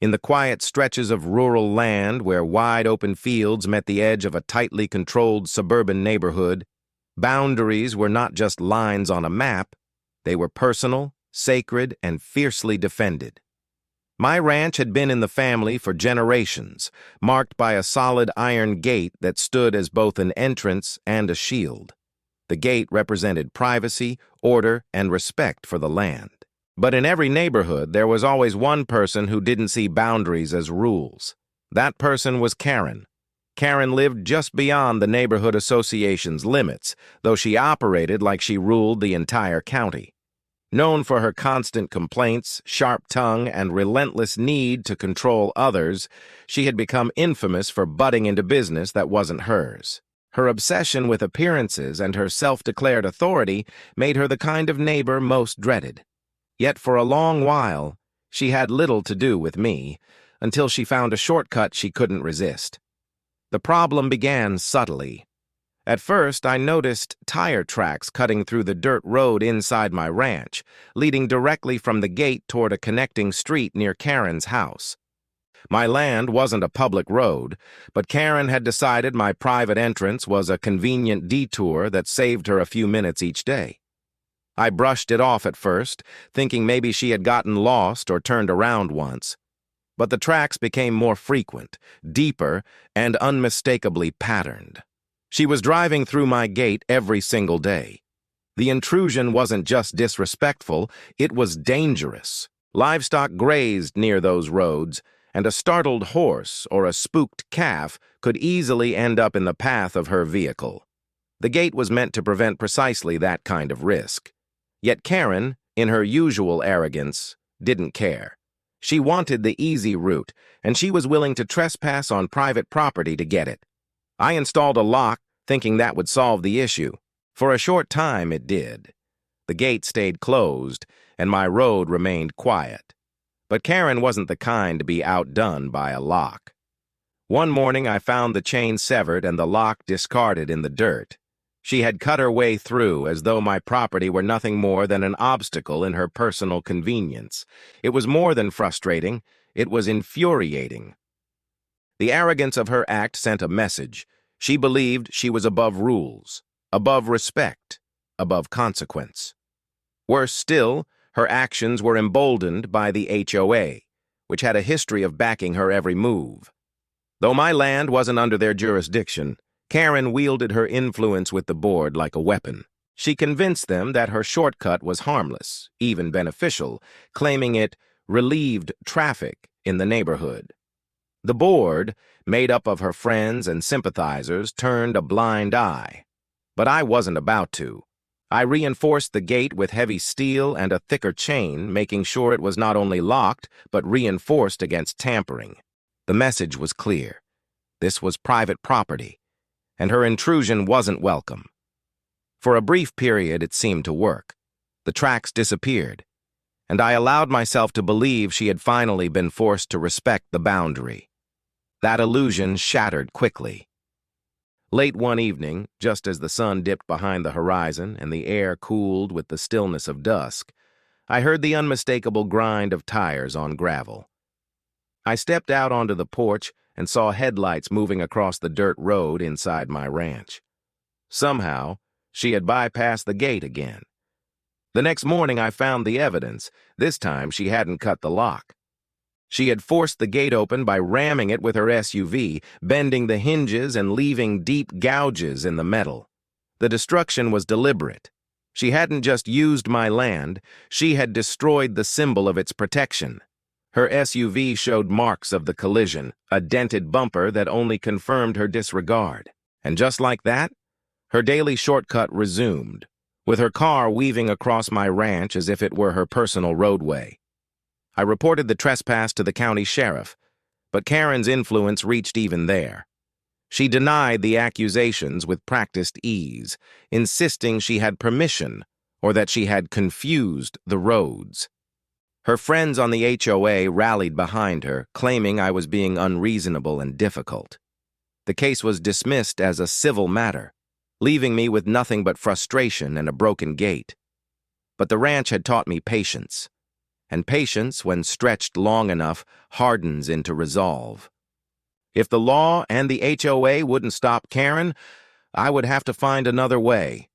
In the quiet stretches of rural land where wide open fields met the edge of a tightly controlled suburban neighborhood, boundaries were not just lines on a map, they were personal, sacred, and fiercely defended. My ranch had been in the family for generations, marked by a solid iron gate that stood as both an entrance and a shield. The gate represented privacy, order, and respect for the land. But in every neighborhood, there was always one person who didn't see boundaries as rules. That person was Karen. Karen lived just beyond the neighborhood association's limits, though she operated like she ruled the entire county. Known for her constant complaints, sharp tongue, and relentless need to control others, she had become infamous for butting into business that wasn't hers. Her obsession with appearances and her self-declared authority made her the kind of neighbor most dreaded. Yet for a long while, she had little to do with me, until she found a shortcut she couldn't resist. The problem began subtly. At first, I noticed tire tracks cutting through the dirt road inside my ranch, leading directly from the gate toward a connecting street near Karen's house. My land wasn't a public road, but Karen had decided my private entrance was a convenient detour that saved her a few minutes each day. I brushed it off at first, thinking maybe she had gotten lost or turned around once. But the tracks became more frequent, deeper, and unmistakably patterned. She was driving through my gate every single day. The intrusion wasn't just disrespectful, it was dangerous. Livestock grazed near those roads, and a startled horse or a spooked calf could easily end up in the path of her vehicle. The gate was meant to prevent precisely that kind of risk. Yet Karen, in her usual arrogance, didn't care. She wanted the easy route, and she was willing to trespass on private property to get it. I installed a lock, thinking that would solve the issue. For a short time, it did. The gate stayed closed, and my road remained quiet. But Karen wasn't the kind to be outdone by a lock. One morning, I found the chain severed and the lock discarded in the dirt. She had cut her way through as though my property were nothing more than an obstacle in her personal convenience. It was more than frustrating, it was infuriating. The arrogance of her act sent a message. She believed she was above rules, above respect, above consequence. Worse still, her actions were emboldened by the HOA, which had a history of backing her every move. Though my land wasn't under their jurisdiction, Karen wielded her influence with the board like a weapon. She convinced them that her shortcut was harmless, even beneficial, claiming it relieved traffic in the neighborhood. The board, made up of her friends and sympathizers, turned a blind eye. But I wasn't about to. I reinforced the gate with heavy steel and a thicker chain, making sure it was not only locked, but reinforced against tampering. The message was clear. This was private property, and her intrusion wasn't welcome. For a brief period, it seemed to work. The tracks disappeared, and I allowed myself to believe she had finally been forced to respect the boundary. That illusion shattered quickly. Late one evening, just as the sun dipped behind the horizon and the air cooled with the stillness of dusk, I heard the unmistakable grind of tires on gravel. I stepped out onto the porch and saw headlights moving across the dirt road inside my ranch. Somehow, she had bypassed the gate again. The next morning, I found the evidence. This time, she hadn't cut the lock. She had forced the gate open by ramming it with her SUV, bending the hinges and leaving deep gouges in the metal. The destruction was deliberate. She hadn't just used my land, she had destroyed the symbol of its protection. Her SUV showed marks of the collision, a dented bumper that only confirmed her disregard. And just like that, her daily shortcut resumed, with her car weaving across my ranch as if it were her personal roadway. I reported the trespass to the county sheriff, but Karen's influence reached even there. She denied the accusations with practiced ease, insisting she had permission or that she had confused the roads. Her friends on the HOA rallied behind her, claiming I was being unreasonable and difficult. The case was dismissed as a civil matter, leaving me with nothing but frustration and a broken gate. But the ranch had taught me patience. and patience, when stretched long enough, hardens into resolve. If the law and the HOA wouldn't stop Karen, I would have to find another way.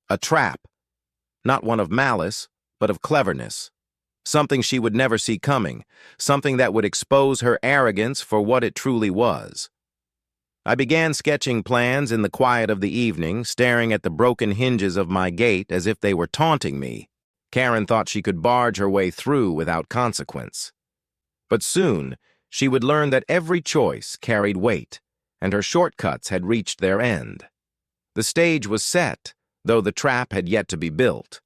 A trap. Not one of malice, but of cleverness. Something she would never see coming. Something that would expose her arrogance for what it truly was. I began sketching plans in the quiet of the evening, staring at the broken hinges of my gate as if they were taunting me. Karen thought she could barge her way through without consequence. But soon, she would learn that every choice carried weight, and her shortcuts had reached their end. The stage was set, though the trap had yet to be built.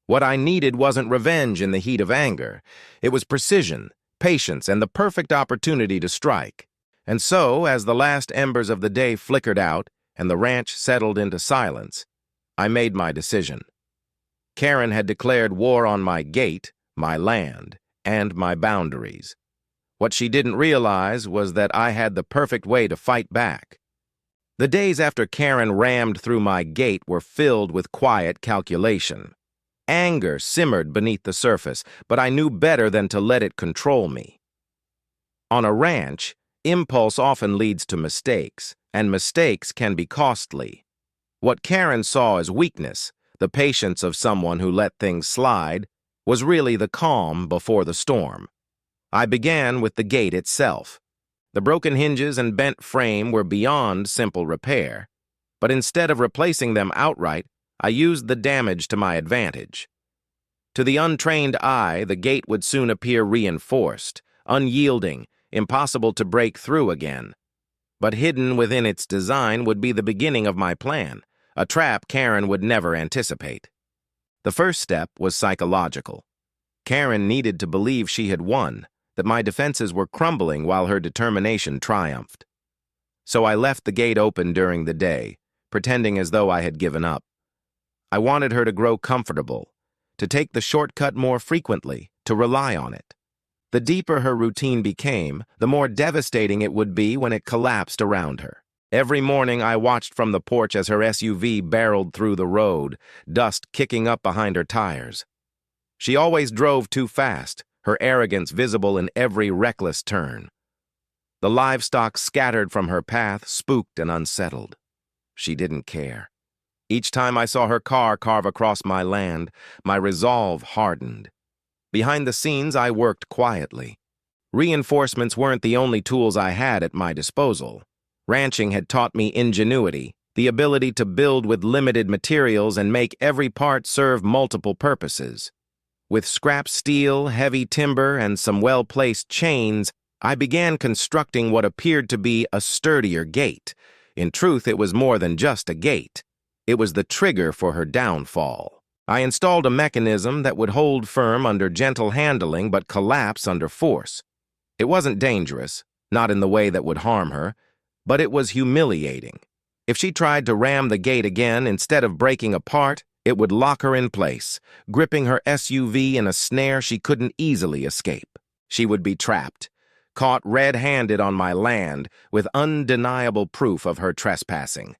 What I needed wasn't revenge in the heat of anger. It was precision, patience, and the perfect opportunity to strike. And so, as the last embers of the day flickered out and the ranch settled into silence, I made my decision. Karen had declared war on my gate, my land, and my boundaries. What she didn't realize was that I had the perfect way to fight back. The days after Karen rammed through my gate were filled with quiet calculation. Anger simmered beneath the surface, but I knew better than to let it control me. On a ranch, impulse often leads to mistakes, and mistakes can be costly. What Karen saw as weakness, the patience of someone who let things slide, was really the calm before the storm. I began with the gate itself. The broken hinges and bent frame were beyond simple repair, but instead of replacing them outright, I used the damage to my advantage. To the untrained eye, the gate would soon appear reinforced, unyielding, impossible to break through again. But hidden within its design would be the beginning of my plan, a trap Karen would never anticipate. The first step was psychological. Karen needed to believe she had won, that my defenses were crumbling while her determination triumphed. So I left the gate open during the day, pretending as though I had given up. I wanted her to grow comfortable, to take the shortcut more frequently, to rely on it. The deeper her routine became, the more devastating it would be when it collapsed around her. Every morning I watched from the porch as her SUV barreled through the road, dust kicking up behind her tires. She always drove too fast, her arrogance visible in every reckless turn. The livestock scattered from her path, spooked and unsettled. She didn't care. Each time I saw her car carve across my land, my resolve hardened. Behind the scenes, I worked quietly. Reinforcements weren't the only tools I had at my disposal. Ranching had taught me ingenuity, the ability to build with limited materials and make every part serve multiple purposes. With scrap steel, heavy timber, and some well-placed chains, I began constructing what appeared to be a sturdier gate. In truth, it was more than just a gate. It was the trigger for her downfall. I installed a mechanism that would hold firm under gentle handling but collapse under force. It wasn't dangerous, not in the way that would harm her, but it was humiliating. If she tried to ram the gate again, instead of breaking apart, it would lock her in place, gripping her SUV in a snare she couldn't easily escape. She would be trapped, caught red-handed on my land, with undeniable proof of her trespassing.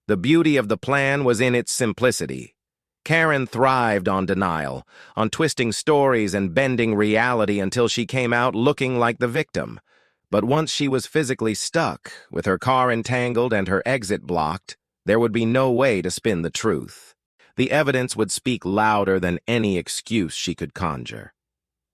The beauty of the plan was in its simplicity. Karen thrived on denial, on twisting stories and bending reality until she came out looking like the victim. But once she was physically stuck, with her car entangled and her exit blocked, there would be no way to spin the truth. The evidence would speak louder than any excuse she could conjure.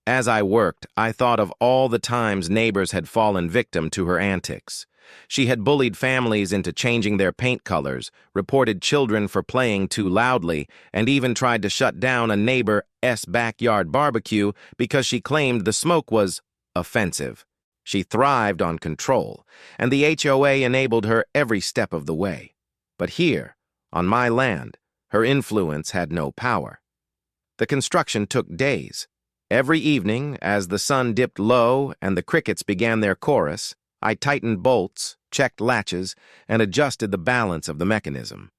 As I worked, I thought of all the times neighbors had fallen victim to her antics. She had bullied families into changing their paint colors, reported children for playing too loudly, and even tried to shut down a neighbor's backyard barbecue because she claimed the smoke was offensive. She thrived on control, and the HOA enabled her every step of the way. But here, on my land, her influence had no power. The construction took days. Every evening, as the sun dipped low and the crickets began their chorus, I tightened bolts, checked latches, and adjusted the balance of the mechanism.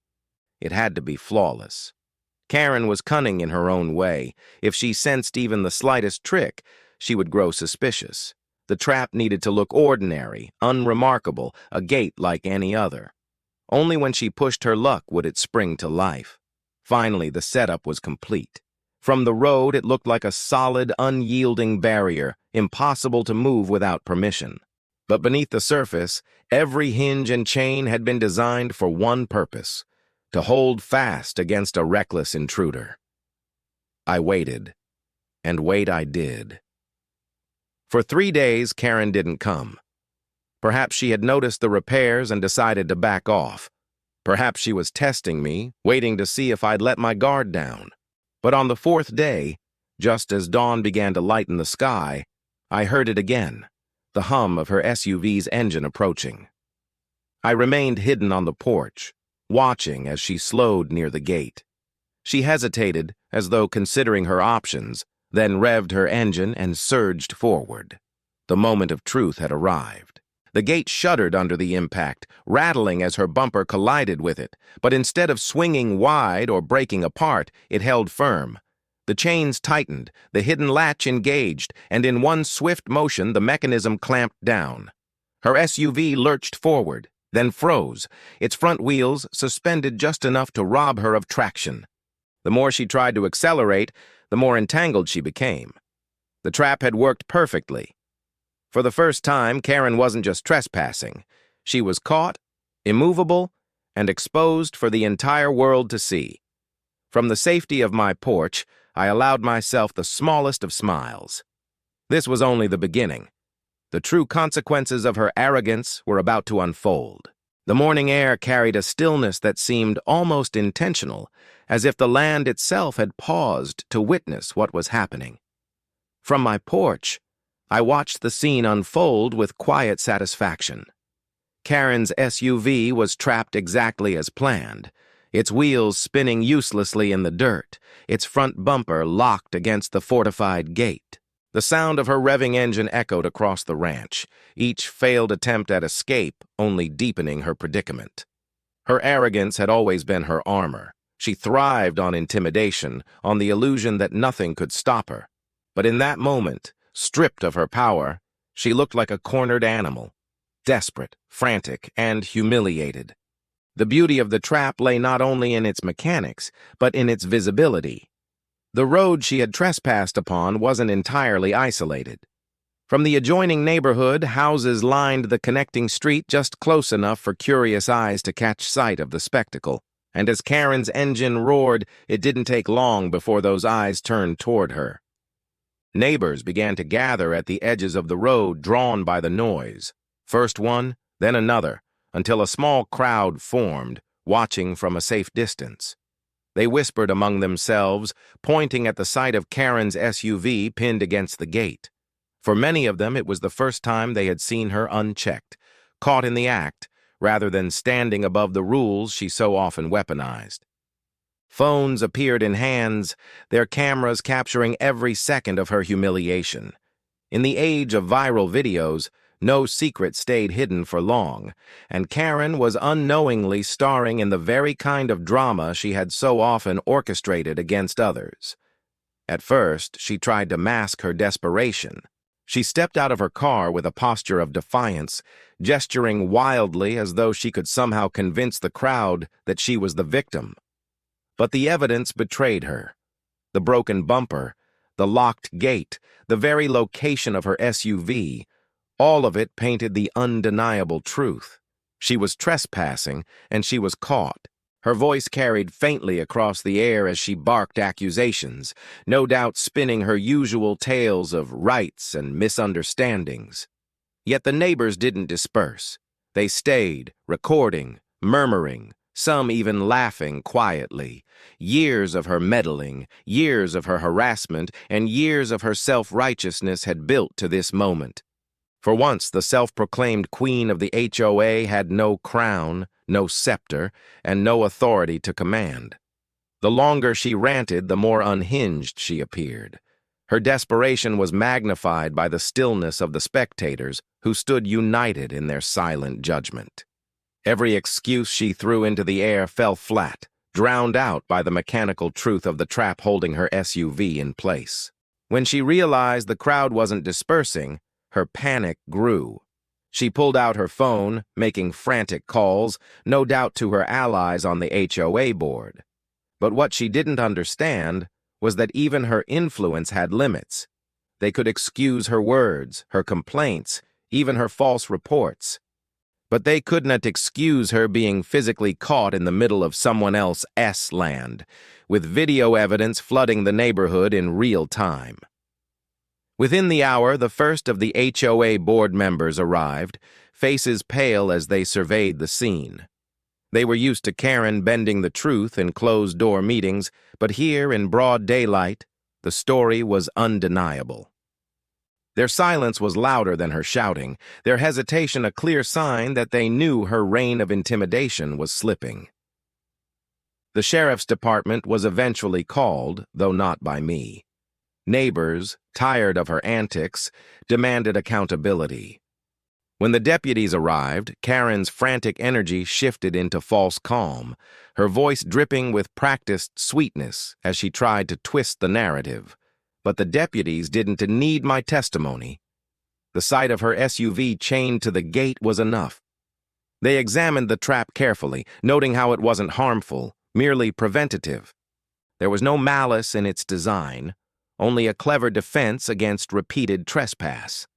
It had to be flawless. Karen was cunning in her own way. If she sensed even the slightest trick, she would grow suspicious. The trap needed to look ordinary, unremarkable, a gate like any other. Only when she pushed her luck would it spring to life. Finally, the setup was complete. From the road, it looked like a solid, unyielding barrier, impossible to move without permission. But beneath the surface, every hinge and chain had been designed for one purpose: to hold fast against a reckless intruder. I waited, and wait I did. For 3 days, Karen didn't come. Perhaps she had noticed the repairs and decided to back off. Perhaps she was testing me, waiting to see if I'd let my guard down. But on the 4th day, just as dawn began to lighten the sky, I heard it again, the hum of her SUV's engine approaching. I remained hidden on the porch, watching as she slowed near the gate. She hesitated, as though considering her options, then revved her engine and surged forward. The moment of truth had arrived. The gate shuddered under the impact, rattling as her bumper collided with it, but instead of swinging wide or breaking apart, it held firm. The chains tightened, the hidden latch engaged, and in one swift motion the mechanism clamped down. Her SUV lurched forward, then froze, its front wheels suspended just enough to rob her of traction. The more she tried to accelerate, the more entangled she became. The trap had worked perfectly. For the first time, Karen wasn't just trespassing. She was caught, immovable, and exposed for the entire world to see. From the safety of my porch, I allowed myself the smallest of smiles. This was only the beginning. The true consequences of her arrogance were about to unfold. The morning air carried a stillness that seemed almost intentional, as if the land itself had paused to witness what was happening. From my porch, I watched the scene unfold with quiet satisfaction. Karen's SUV was trapped exactly as planned, its wheels spinning uselessly in the dirt, its front bumper locked against the fortified gate. The sound of her revving engine echoed across the ranch, each failed attempt at escape only deepening her predicament. Her arrogance had always been her armor. She thrived on intimidation, on the illusion that nothing could stop her. But in that moment, stripped of her power, she looked like a cornered animal, desperate, frantic, and humiliated. The beauty of the trap lay not only in its mechanics, but in its visibility. The road she had trespassed upon wasn't entirely isolated. From the adjoining neighborhood, houses lined the connecting street just close enough for curious eyes to catch sight of the spectacle. And as Karen's engine roared, it didn't take long before those eyes turned toward her. Neighbors began to gather at the edges of the road, drawn by the noise. First one, then another, until a small crowd formed, watching from a safe distance. They whispered among themselves, pointing at the sight of Karen's SUV pinned against the gate. For many of them, it was the first time they had seen her unchecked, caught in the act, rather than standing above the rules she so often weaponized. Phones appeared in hands, their cameras capturing every second of her humiliation. In the age of viral videos, no secret stayed hidden for long, and Karen was unknowingly starring in the very kind of drama she had so often orchestrated against others. At first, she tried to mask her desperation. She stepped out of her car with a posture of defiance, gesturing wildly as though she could somehow convince the crowd that she was the victim. But the evidence betrayed her. The broken bumper, the locked gate, the very location of her SUV, all of it painted the undeniable truth. She was trespassing, and she was caught. Her voice carried faintly across the air as she barked accusations, no doubt spinning her usual tales of rights and misunderstandings. Yet the neighbors didn't disperse. They stayed, recording, murmuring, some even laughing quietly. Years of her meddling, years of her harassment, and years of her self-righteousness had built to this moment. For once, the self-proclaimed queen of the HOA had no crown, no scepter, and no authority to command. The longer she ranted, the more unhinged she appeared. Her desperation was magnified by the stillness of the spectators, who stood united in their silent judgment. Every excuse she threw into the air fell flat, drowned out by the mechanical truth of the trap holding her SUV in place. When she realized the crowd wasn't dispersing, her panic grew. She pulled out her phone, making frantic calls, no doubt to her allies on the HOA board. But what she didn't understand was that even her influence had limits. They could excuse her words, her complaints, even her false reports. But they could not excuse her being physically caught in the middle of someone else's land, with video evidence flooding the neighborhood in real time. Within the hour, the first of the HOA board members arrived, faces pale as they surveyed the scene. They were used to Karen bending the truth in closed-door meetings, but here, in broad daylight, the story was undeniable. Their silence was louder than her shouting, their hesitation a clear sign that they knew her reign of intimidation was slipping. The sheriff's department was eventually called, though not by me. Neighbors, tired of her antics, demanded accountability. When the deputies arrived, Karen's frantic energy shifted into false calm, her voice dripping with practiced sweetness as she tried to twist the narrative. But the deputies didn't need my testimony. The sight of her SUV chained to the gate was enough. They examined the trap carefully, noting how it wasn't harmful, merely preventative. There was no malice in its design, only a clever defense against repeated trespass.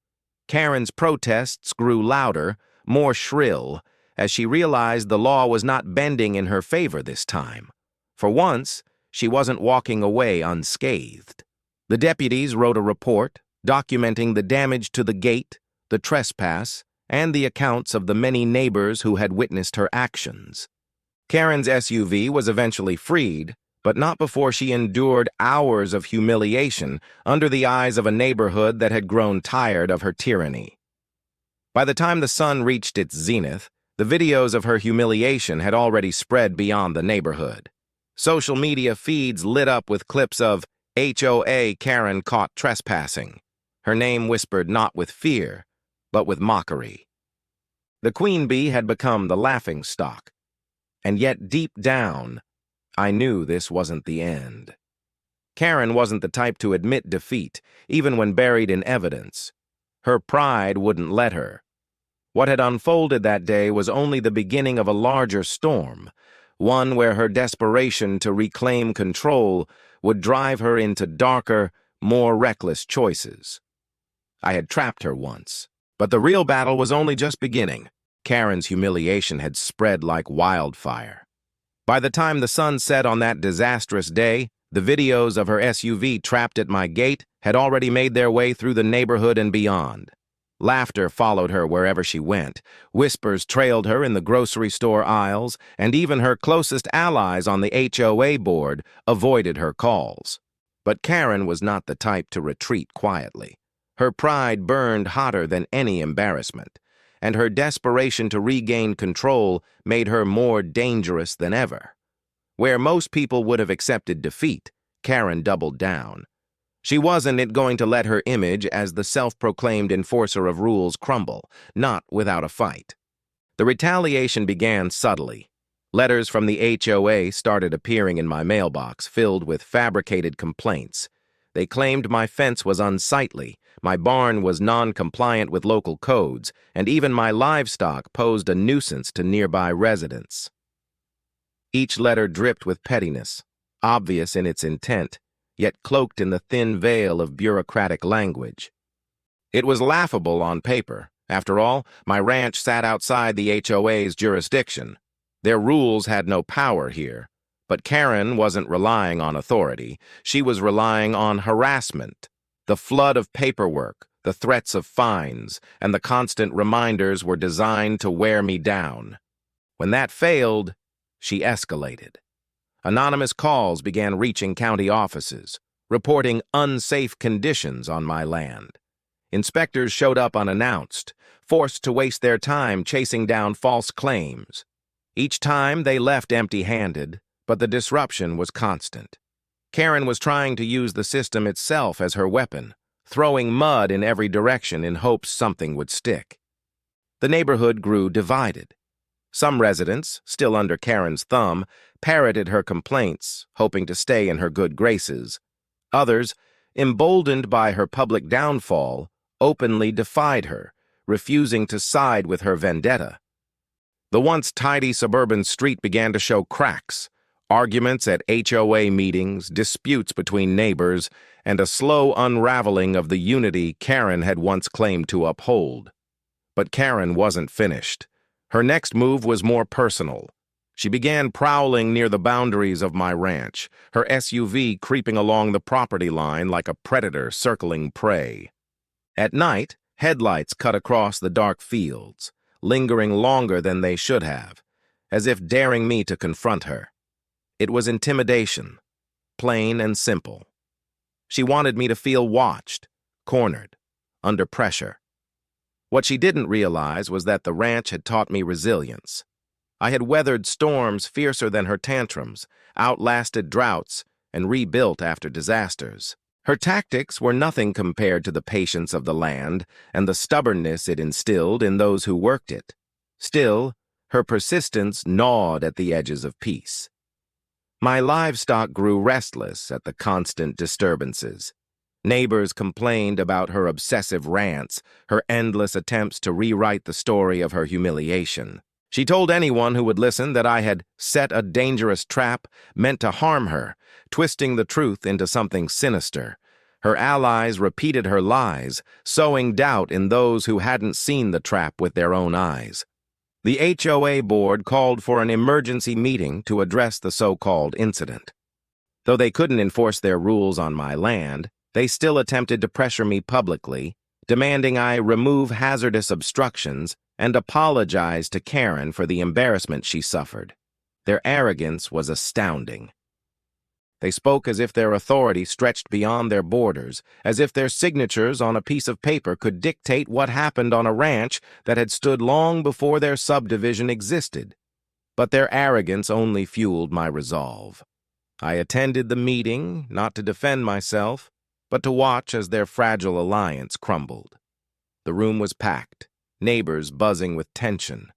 Karen's protests grew louder, more shrill, as she realized the law was not bending in her favor this time. For once, she wasn't walking away unscathed. The deputies wrote a report documenting the damage to the gate, the trespass, and the accounts of the many neighbors who had witnessed her actions. Karen's SUV was eventually freed, but not before she endured hours of humiliation under the eyes of a neighborhood that had grown tired of her tyranny. By the time the sun reached its zenith, the videos of her humiliation had already spread beyond the neighborhood. Social media feeds lit up with clips of HOA Karen caught trespassing, her name whispered not with fear, but with mockery. The queen bee had become the laughingstock, and yet deep down, I knew this wasn't the end. Karen wasn't the type to admit defeat, even when buried in evidence. Her pride wouldn't let her. What had unfolded that day was only the beginning of a larger storm, one where her desperation to reclaim control would drive her into darker, more reckless choices. I had trapped her once, but the real battle was only just beginning. Karen's humiliation had spread like wildfire. By the time the sun set on that disastrous day, the videos of her SUV trapped at my gate had already made their way through the neighborhood and beyond. Laughter followed her wherever she went, whispers trailed her in the grocery store aisles, and even her closest allies on the HOA board avoided her calls. But Karen was not the type to retreat quietly. Her pride burned hotter than any embarrassment, and her desperation to regain control made her more dangerous than ever. Where most people would have accepted defeat, Karen doubled down. She wasn't going to let her image as the self-proclaimed enforcer of rules crumble, not without a fight. The retaliation began subtly. Letters from the HOA started appearing in my mailbox, filled with fabricated complaints. They claimed my fence was unsightly, my barn was non-compliant with local codes, and even my livestock posed a nuisance to nearby residents. Each letter dripped with pettiness, obvious in its intent, yet cloaked in the thin veil of bureaucratic language. It was laughable on paper. After all, my ranch sat outside the HOA's jurisdiction. Their rules had no power here. But Karen wasn't relying on authority. She was relying on harassment. The flood of paperwork, the threats of fines, and the constant reminders were designed to wear me down. When that failed, she escalated. Anonymous calls began reaching county offices, reporting unsafe conditions on my land. Inspectors showed up unannounced, forced to waste their time chasing down false claims. Each time they left empty-handed, but the disruption was constant. Karen was trying to use the system itself as her weapon, throwing mud in every direction in hopes something would stick. The neighborhood grew divided. Some residents, still under Karen's thumb, parroted her complaints, hoping to stay in her good graces. Others, emboldened by her public downfall, openly defied her, refusing to side with her vendetta. The once tidy suburban street began to show cracks. Arguments at HOA meetings, disputes between neighbors, and a slow unraveling of the unity Karen had once claimed to uphold. But Karen wasn't finished. Her next move was more personal. She began prowling near the boundaries of my ranch, her SUV creeping along the property line like a predator circling prey. At night, headlights cut across the dark fields, lingering longer than they should have, as if daring me to confront her. It was intimidation, plain and simple. She wanted me to feel watched, cornered, under pressure. What she didn't realize was that the ranch had taught me resilience. I had weathered storms fiercer than her tantrums, outlasted droughts, and rebuilt after disasters. Her tactics were nothing compared to the patience of the land and the stubbornness it instilled in those who worked it. Still, her persistence gnawed at the edges of peace. My livestock grew restless at the constant disturbances. Neighbors complained about her obsessive rants, her endless attempts to rewrite the story of her humiliation. She told anyone who would listen that I had set a dangerous trap meant to harm her, twisting the truth into something sinister. Her allies repeated her lies, sowing doubt in those who hadn't seen the trap with their own eyes. The HOA board called for an emergency meeting to address the so-called incident. Though they couldn't enforce their rules on my land, they still attempted to pressure me publicly, demanding I remove hazardous obstructions and apologize to Karen for the embarrassment she suffered. Their arrogance was astounding. They spoke as if their authority stretched beyond their borders, as if their signatures on a piece of paper could dictate what happened on a ranch that had stood long before their subdivision existed. But their arrogance only fueled my resolve. I attended the meeting, not to defend myself, but to watch as their fragile alliance crumbled. The room was packed, neighbors buzzing with tension.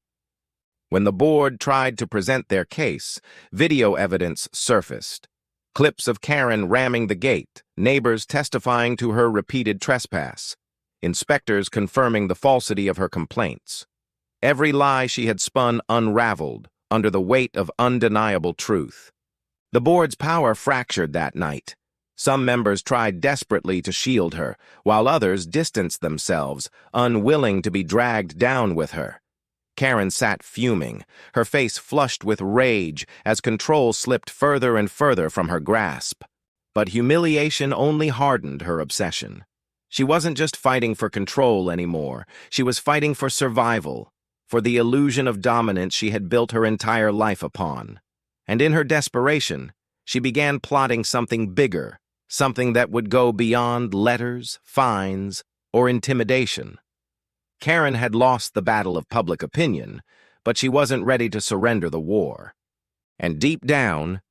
When the board tried to present their case, video evidence surfaced. Clips of Karen ramming the gate, neighbors testifying to her repeated trespass, inspectors confirming the falsity of her complaints. Every lie she had spun unraveled under the weight of undeniable truth. The board's power fractured that night. Some members tried desperately to shield her, while others distanced themselves, unwilling to be dragged down with her. Karen sat fuming, her face flushed with rage as control slipped further and further from her grasp. But humiliation only hardened her obsession. She wasn't just fighting for control anymore, she was fighting for survival, for the illusion of dominance she had built her entire life upon. And in her desperation, she began plotting something bigger, something that would go beyond letters, fines, or intimidation. Karen had lost the battle of public opinion, but she wasn't ready to surrender the war. And deep down,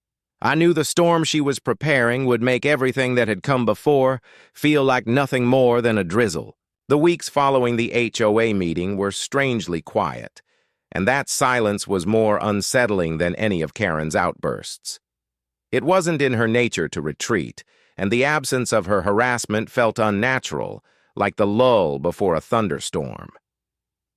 I knew the storm she was preparing would make everything that had come before feel like nothing more than a drizzle. The weeks following the HOA meeting were strangely quiet, and that silence was more unsettling than any of Karen's outbursts. It wasn't in her nature to retreat, and the absence of her harassment felt unnatural, like the lull before a thunderstorm.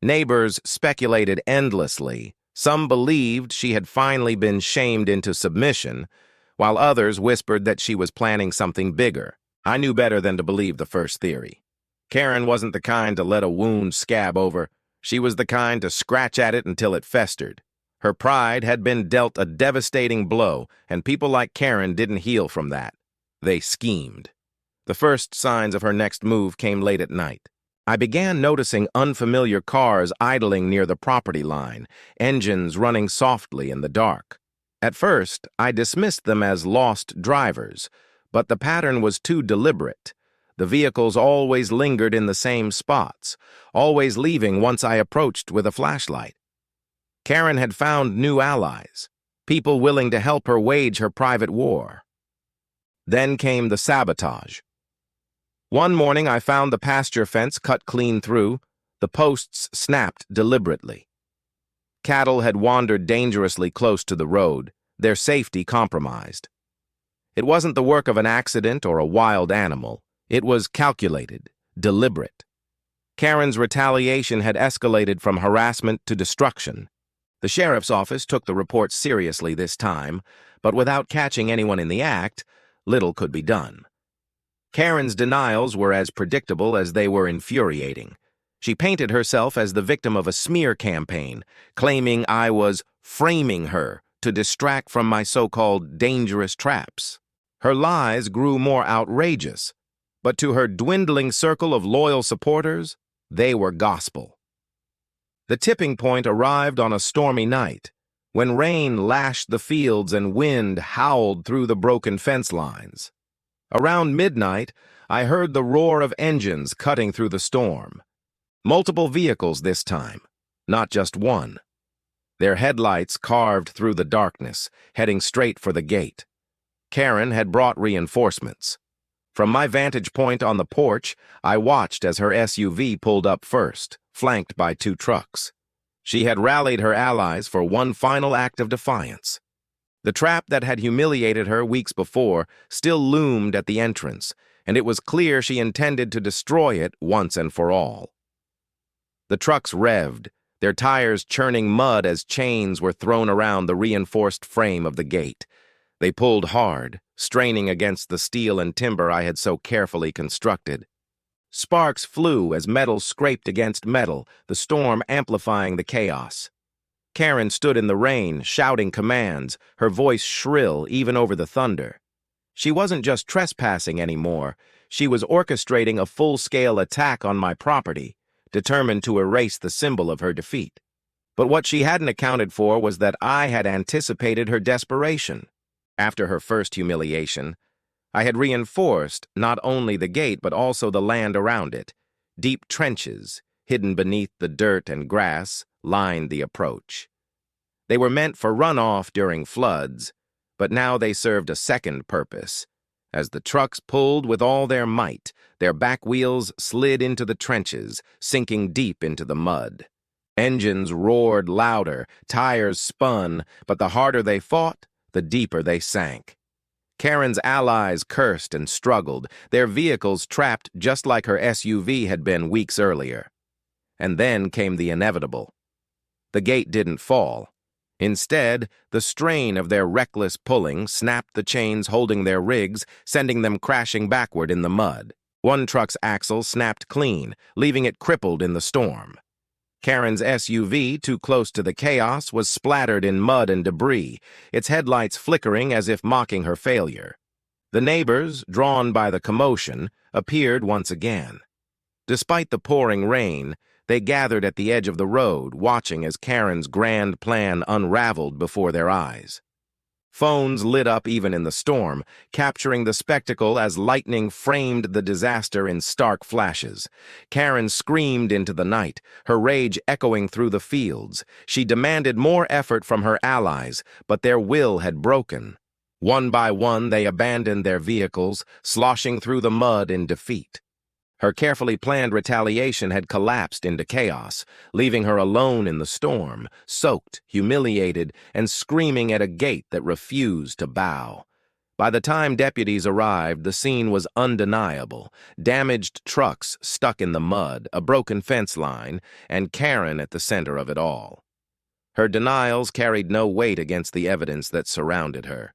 Neighbors speculated endlessly. Some believed she had finally been shamed into submission, while others whispered that she was planning something bigger. I knew better than to believe the first theory. Karen wasn't the kind to let a wound scab over. She was the kind to scratch at it until it festered. Her pride had been dealt a devastating blow, and people like Karen didn't heal from that. They schemed. The first signs of her next move came late at night. I began noticing unfamiliar cars idling near the property line, engines running softly in the dark. At first, I dismissed them as lost drivers, but the pattern was too deliberate. The vehicles always lingered in the same spots, always leaving once I approached with a flashlight. Karen had found new allies, people willing to help her wage her private war. Then came the sabotage. One morning I found the pasture fence cut clean through, the posts snapped deliberately. Cattle had wandered dangerously close to the road, their safety compromised. It wasn't the work of an accident or a wild animal. It was calculated, deliberate. Karen's retaliation had escalated from harassment to destruction. The sheriff's office took the report seriously this time, but without catching anyone in the act, little could be done. Karen's denials were as predictable as they were infuriating. She painted herself as the victim of a smear campaign, claiming I was framing her to distract from my so-called dangerous traps. Her lies grew more outrageous, but to her dwindling circle of loyal supporters, they were gospel. The tipping point arrived on a stormy night, when rain lashed the fields and wind howled through the broken fence lines. Around midnight, I heard the roar of engines cutting through the storm. Multiple vehicles this time, not just one. Their headlights carved through the darkness, heading straight for the gate. Karen had brought reinforcements. From my vantage point on the porch, I watched as her SUV pulled up first, flanked by 2 trucks. She had rallied her allies for one final act of defiance. The trap that had humiliated her weeks before still loomed at the entrance, and it was clear she intended to destroy it once and for all. The trucks revved, their tires churning mud as chains were thrown around the reinforced frame of the gate. They pulled hard, straining against the steel and timber I had so carefully constructed. Sparks flew as metal scraped against metal, the storm amplifying the chaos. Karen stood in the rain, shouting commands, her voice shrill even over the thunder. She wasn't just trespassing anymore, she was orchestrating a full-scale attack on my property, determined to erase the symbol of her defeat. But what she hadn't accounted for was that I had anticipated her desperation. After her first humiliation, I had reinforced not only the gate but also the land around it. Deep trenches, hidden beneath the dirt and grass, lined the approach. They were meant for runoff during floods, but now they served a second purpose. As the trucks pulled with all their might, their back wheels slid into the trenches, sinking deep into the mud. Engines roared louder, tires spun, but the harder they fought, the deeper they sank. Karen's allies cursed and struggled, their vehicles trapped just like her SUV had been weeks earlier. And then came the inevitable. The gate didn't fall. Instead, the strain of their reckless pulling snapped the chains holding their rigs, sending them crashing backward in the mud. One truck's axle snapped clean, leaving it crippled in the storm. Karen's SUV, too close to the chaos, was splattered in mud and debris, its headlights flickering as if mocking her failure. The neighbors, drawn by the commotion, appeared once again. Despite the pouring rain, they gathered at the edge of the road, watching as Karen's grand plan unraveled before their eyes. Phones lit up even in the storm, capturing the spectacle as lightning framed the disaster in stark flashes. Karen screamed into the night, her rage echoing through the fields. She demanded more effort from her allies, but their will had broken. One by one, they abandoned their vehicles, sloshing through the mud in defeat. Her carefully planned retaliation had collapsed into chaos, leaving her alone in the storm, soaked, humiliated, and screaming at a gate that refused to bow. By the time deputies arrived, the scene was undeniable. Damaged trucks stuck in the mud, a broken fence line, and Karen at the center of it all. Her denials carried no weight against the evidence that surrounded her.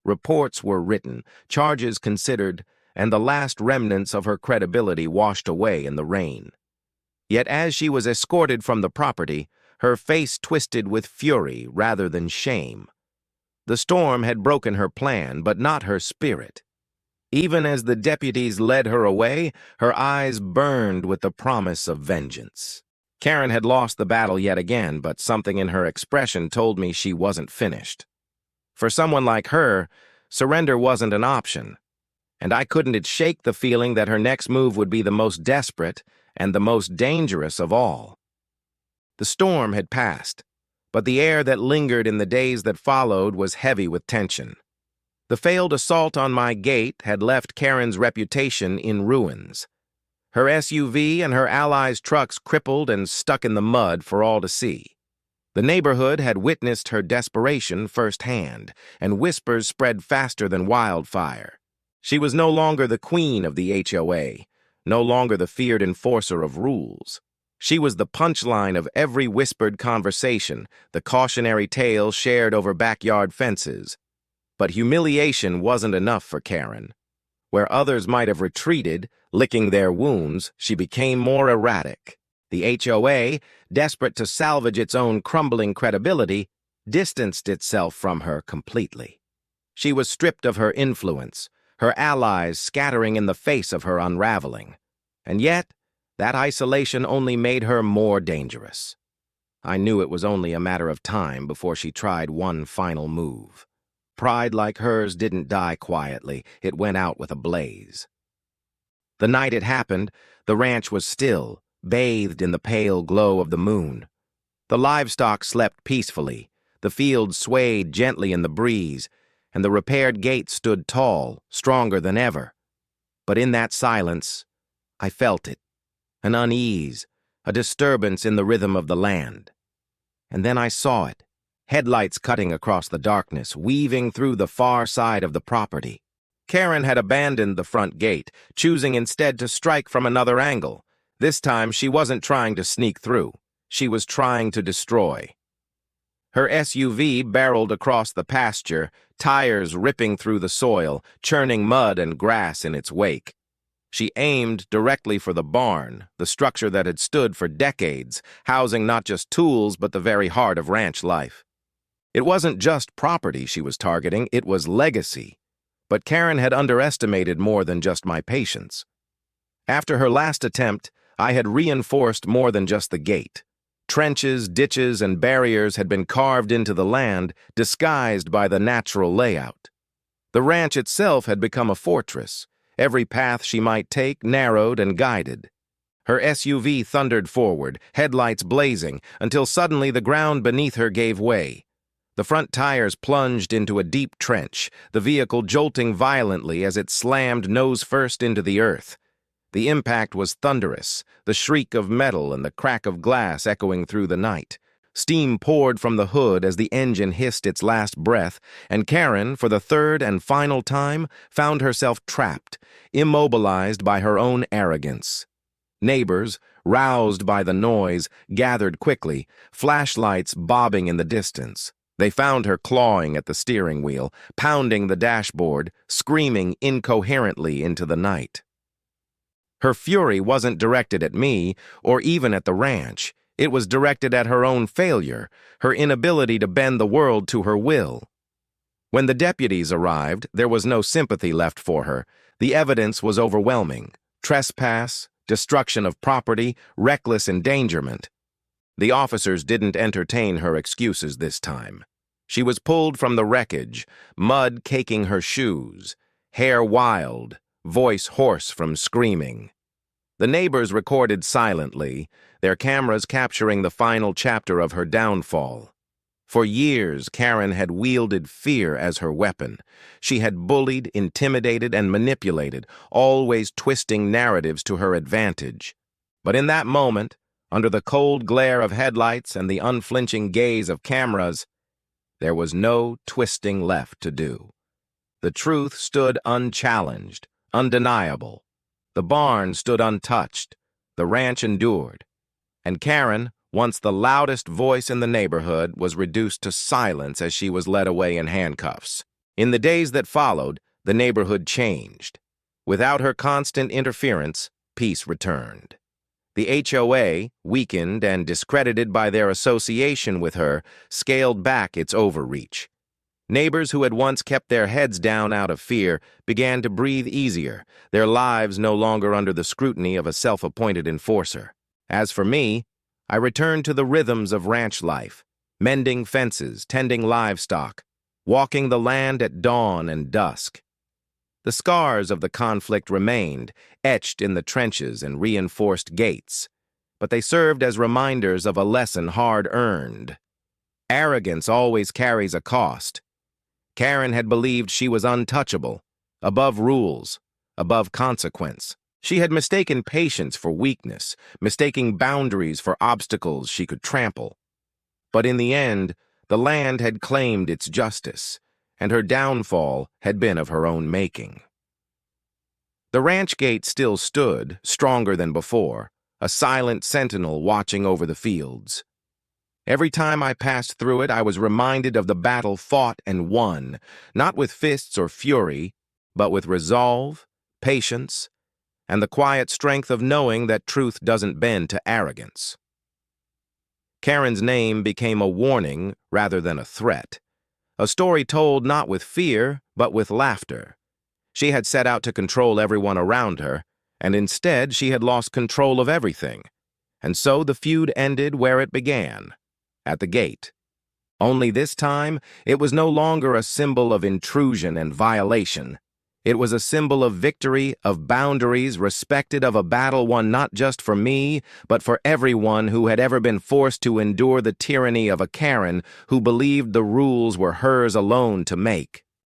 Reports were written, charges considered, and the last remnants of her credibility washed away in the rain. Yet as she was escorted from the property, her face twisted with fury rather than shame. The storm had broken her plan, but not her spirit. Even as the deputies led her away, her eyes burned with the promise of vengeance. Karen had lost the battle yet again, but something in her expression told me she wasn't finished. For someone like her, surrender wasn't an option. And I couldn't shake the feeling that her next move would be the most desperate and the most dangerous of all. The storm had passed, but the air that lingered in the days that followed was heavy with tension. The failed assault on my gate had left Karen's reputation in ruins. Her SUV and her allies' trucks crippled and stuck in the mud for all to see. The neighborhood had witnessed her desperation firsthand, and whispers spread faster than wildfire. She was no longer the queen of the HOA, no longer the feared enforcer of rules. She was the punchline of every whispered conversation, the cautionary tale shared over backyard fences. But humiliation wasn't enough for Karen. Where others might have retreated, licking their wounds, she became more erratic. The HOA, desperate to salvage its own crumbling credibility, distanced itself from her completely. She was stripped of her influence, her allies scattering in the face of her unraveling. And yet, that isolation only made her more dangerous. I knew it was only a matter of time before she tried one final move. Pride like hers didn't die quietly, it went out with a blaze. The night it happened, the ranch was still, bathed in the pale glow of the moon. The livestock slept peacefully, the fields swayed gently in the breeze, and the repaired gate stood tall, stronger than ever. But in that silence, I felt it, an unease, a disturbance in the rhythm of the land. And then I saw it, headlights cutting across the darkness, weaving through the far side of the property. Karen had abandoned the front gate, choosing instead to strike from another angle. This time, she wasn't trying to sneak through. She was trying to destroy. Her SUV barreled across the pasture, tires ripping through the soil, churning mud and grass in its wake. She aimed directly for the barn, the structure that had stood for decades, housing not just tools but the very heart of ranch life. It wasn't just property she was targeting, it was legacy. But Karen had underestimated more than just my patience. After her last attempt, I had reinforced more than just the gate. Trenches, ditches, and barriers had been carved into the land, disguised by the natural layout. The ranch itself had become a fortress, every path she might take narrowed and guided. Her SUV thundered forward, headlights blazing, until suddenly the ground beneath her gave way. The front tires plunged into a deep trench, the vehicle jolting violently as it slammed nose first into the earth. The impact was thunderous, the shriek of metal and the crack of glass echoing through the night. Steam poured from the hood as the engine hissed its last breath, and Karen, for the third and final time, found herself trapped, immobilized by her own arrogance. Neighbors, roused by the noise, gathered quickly, flashlights bobbing in the distance. They found her clawing at the steering wheel, pounding the dashboard, screaming incoherently into the night. Her fury wasn't directed at me or even at the ranch. It was directed at her own failure, her inability to bend the world to her will. When the deputies arrived, there was no sympathy left for her. The evidence was overwhelming: trespass, destruction of property, reckless endangerment. The officers didn't entertain her excuses this time. She was pulled from the wreckage, mud caking her shoes, hair wild, voice hoarse from screaming. The neighbors recorded silently, their cameras capturing the final chapter of her downfall. For years, Karen had wielded fear as her weapon. She had bullied, intimidated, and manipulated, always twisting narratives to her advantage. But in that moment, under the cold glare of headlights and the unflinching gaze of cameras, there was no twisting left to do. The truth stood unchallenged, undeniable. The barn stood untouched. The ranch endured. And Karen, once the loudest voice in the neighborhood, was reduced to silence as she was led away in handcuffs. In the days that followed, the neighborhood changed. Without her constant interference, peace returned. The HOA, weakened and discredited by their association with her, scaled back its overreach. Neighbors who had once kept their heads down out of fear began to breathe easier, their lives no longer under the scrutiny of a self-appointed enforcer. As for me, I returned to the rhythms of ranch life, mending fences, tending livestock, walking the land at dawn and dusk. The scars of the conflict remained, etched in the trenches and reinforced gates, but they served as reminders of a lesson hard-earned. Arrogance always carries a cost. Karen had believed she was untouchable, above rules, above consequence. She had mistaken patience for weakness, mistaking boundaries for obstacles she could trample. But in the end, the land had claimed its justice, and her downfall had been of her own making. The ranch gate still stood, stronger than before, a silent sentinel watching over the fields. Every time I passed through it, I was reminded of the battle fought and won, not with fists or fury, but with resolve, patience, and the quiet strength of knowing that truth doesn't bend to arrogance. Karen's name became a warning rather than a threat, a story told not with fear, but with laughter. She had set out to control everyone around her, and instead she had lost control of everything. And so the feud ended where it began, at the gate. Only this time, it was no longer a symbol of intrusion and violation. It was a symbol of victory, of boundaries respected, of a battle won not just for me, but for everyone who had ever been forced to endure the tyranny of a Karen who believed the rules were hers alone to make.